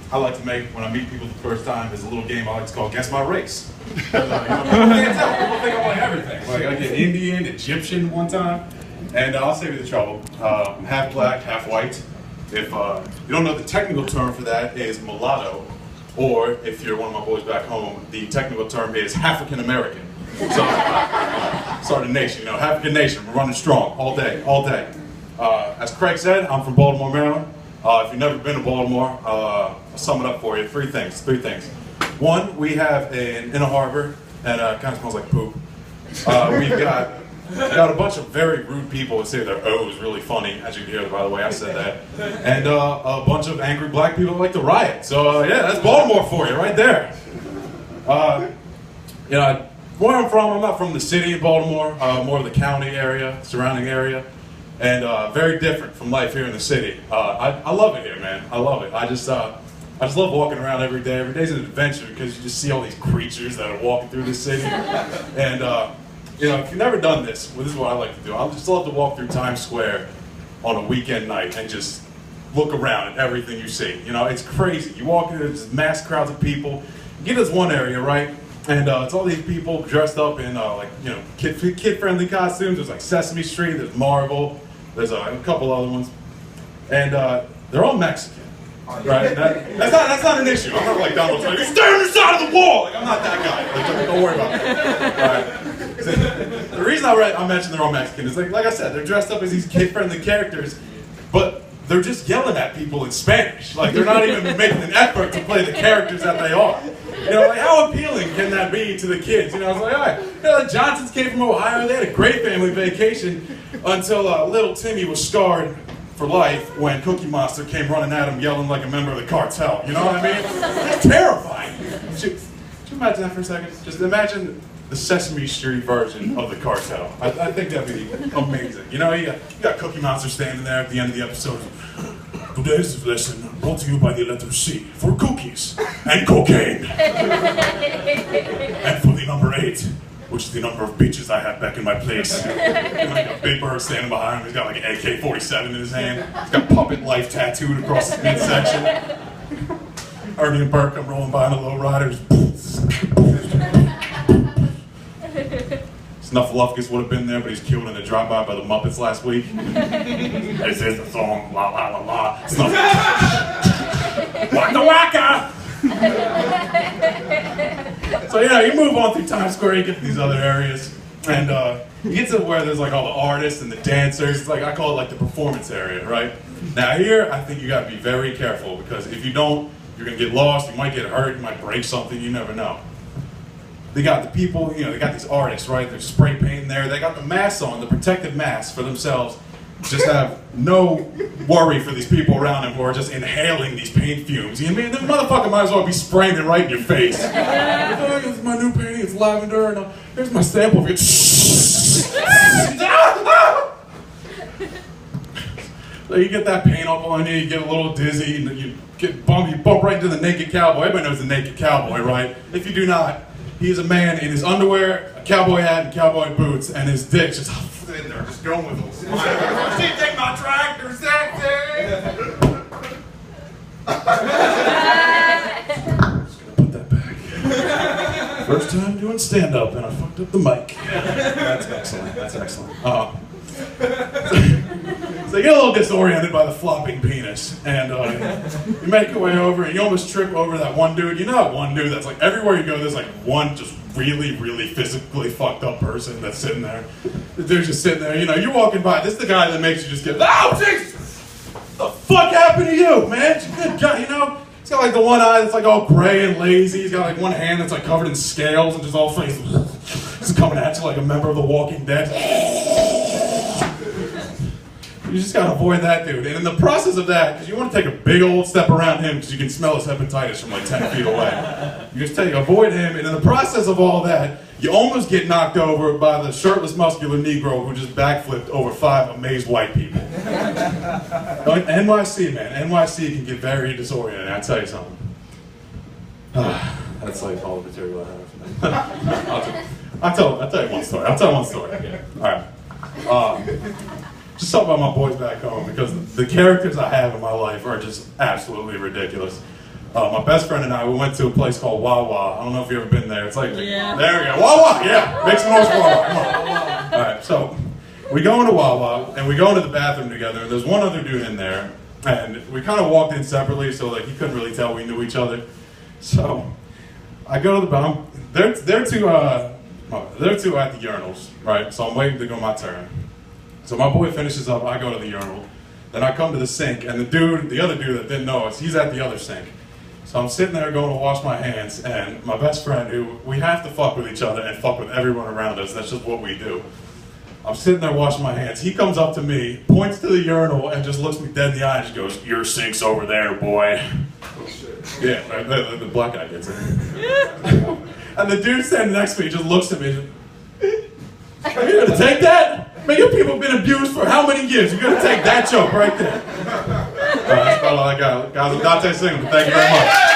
I like to make when I meet people for the first time is a little game I like to call Guess My Race. People can't tell. People think I'm like everything. Like I get Indian, Egyptian one time, and I'll save you the trouble. I'm half black, half white. If you don't know, the technical term for that is mulatto, or if you're one of my boys back home, the technical term is African American. So, sorry, the nation, you know, African nation, we're running strong all day, all day. As Craig said, I'm from Baltimore, Maryland. If you've never been to Baltimore, I'll sum it up for you. Three things. One, we have an inner harbor, and it kind of smells like poop. We've got a bunch of very rude people who say their O is really funny, as you can hear by the way I said that. And a bunch of angry black people who like to riot. So yeah, that's Baltimore for you right there. You know, where I'm from, I'm not from the city of Baltimore, more of the county area, surrounding area. And very different from life here in the city. I love it here, man. I love it. I just love walking around every day. Every day's an adventure because you just see all these creatures that are walking through the city. And you know, if you've never done this, well, this is what I like to do. I just love to walk through Times Square on a weekend night and just look around at everything you see. You know, it's crazy. You walk through this mass crowds of people. You get this one area, right? And it's all these people dressed up in like, you know, kid-friendly costumes. There's like Sesame Street. There's Marvel. There's a couple other ones, and they're all Mexican, right? That's not an issue. I'm not like Donald Trump. You stay on the side of the wall. Like I'm not that guy. Like, don't worry about it. All right. So, the reason I mentioned they're all Mexican is like I said, they're dressed up as these kid-friendly characters, but they're just yelling at people in Spanish. Like they're not even making an effort to play the characters that they are. You know, like how appealing can that be to the kids? You know, it's like, all right, you know, the Johnsons came from Ohio. They had a great family vacation until little Timmy was scarred for life when Cookie Monster came running at him, yelling like a member of the cartel. You know what I mean? It's terrifying. Could you imagine that for a second? Just imagine the Sesame Street version of the cartel. I think that'd be amazing. You know, you got Cookie Monster standing there at the end of the episode. Today's lesson brought to you by the letter C for cookies and cocaine. And for the number 8, which is the number of bitches I have back in my place. And like a big bird standing behind him. He's got like an AK-47 in his hand. He's got puppet life tattooed across his midsection. Ernie and Bert come rolling by in a low rider. Snuffleupagus would have been there, but he's killed in a drive-by by the Muppets last week. This is the song, la la la la. Waka waka! So yeah, you move on through Times Square, you get to these other areas, and you get to where there's like all the artists and the dancers. It's like, I call it like the performance area, right? Now here, I think you gotta be very careful, because if you don't, you're gonna get lost, you might get hurt, you might break something, you never know. They got the people, you know, they got these artists, right? They're spray painting there. They got the masks on, the protective masks for themselves. Just have no worry for these people around them who are just inhaling these paint fumes. You know what I mean? The motherfucker might as well be spraying it right in your face. Oh, this is my new painting, it's lavender, and here's my sample of it. So you get that paint up on you, you get a little dizzy, and you bump right into the naked cowboy. Everybody knows the naked cowboy, right? If you do not, he's a man in his underwear, a cowboy hat, and cowboy boots, and his dick just sitting there, just going with him. She take my tractor, sexy! Just gonna put that back. First time doing stand-up, and I fucked up the mic. That's excellent, that's excellent. So you get a little disoriented by the flopping penis, and you make your way over, and you almost trip over that one dude. You know that one dude that's like, everywhere you go, there's like one just really, really physically fucked up person that's sitting there. The dude's just sitting there, you know, you're walking by, this is the guy that makes you just get, oh, Jesus! What the fuck happened to you, man? Good guy, you know? He's got like the one eye that's like all gray and lazy. He's got like one hand that's like covered in scales and just all face. Just coming at you like a member of the Walking Dead. You just gotta avoid that dude. And in the process of that, because you want to take a big old step around him because you can smell his hepatitis from like 10 feet away. You just avoid him, and in the process of all that, you almost get knocked over by the shirtless, muscular Negro who just backflipped over 5 amazed white people. NYC, man. NYC can get very disoriented, I'll tell you something. That's like all the material I have. I'll tell you one story. Yeah. All right. Just talk about my boys back home, because the characters I have in my life are just absolutely ridiculous. my best friend and I, we went to a place called Wawa. I don't know if you've ever been there. It's like, Yeah. There we go. Wawa, yeah. Make some noise for Wawa. Come on. All right, so we go into Wawa, and we go into the bathroom together, and there's one other dude in there, and we kind of walked in separately, so like he couldn't really tell we knew each other. So I go to the bathroom. They're two at the urinals, right? So I'm waiting to go my turn. So my boy finishes up, I go to the urinal. Then I come to the sink, and the other dude that didn't know us, he's at the other sink. So I'm sitting there going to wash my hands, and my best friend, who we have to fuck with each other and fuck with everyone around us, that's just what we do. I'm sitting there washing my hands. He comes up to me, points to the urinal, and just looks me dead in the eye and just goes, "Your sink's over there, boy." Oh, shit. Yeah, the black guy gets it. And the dude standing next to me just looks at me and just, "Are you gonna take that? Man, you people have been abused for how many years? You're gonna take that joke right there." That's about all I got. Guys, I'm Dante Singleton. Thank you very much.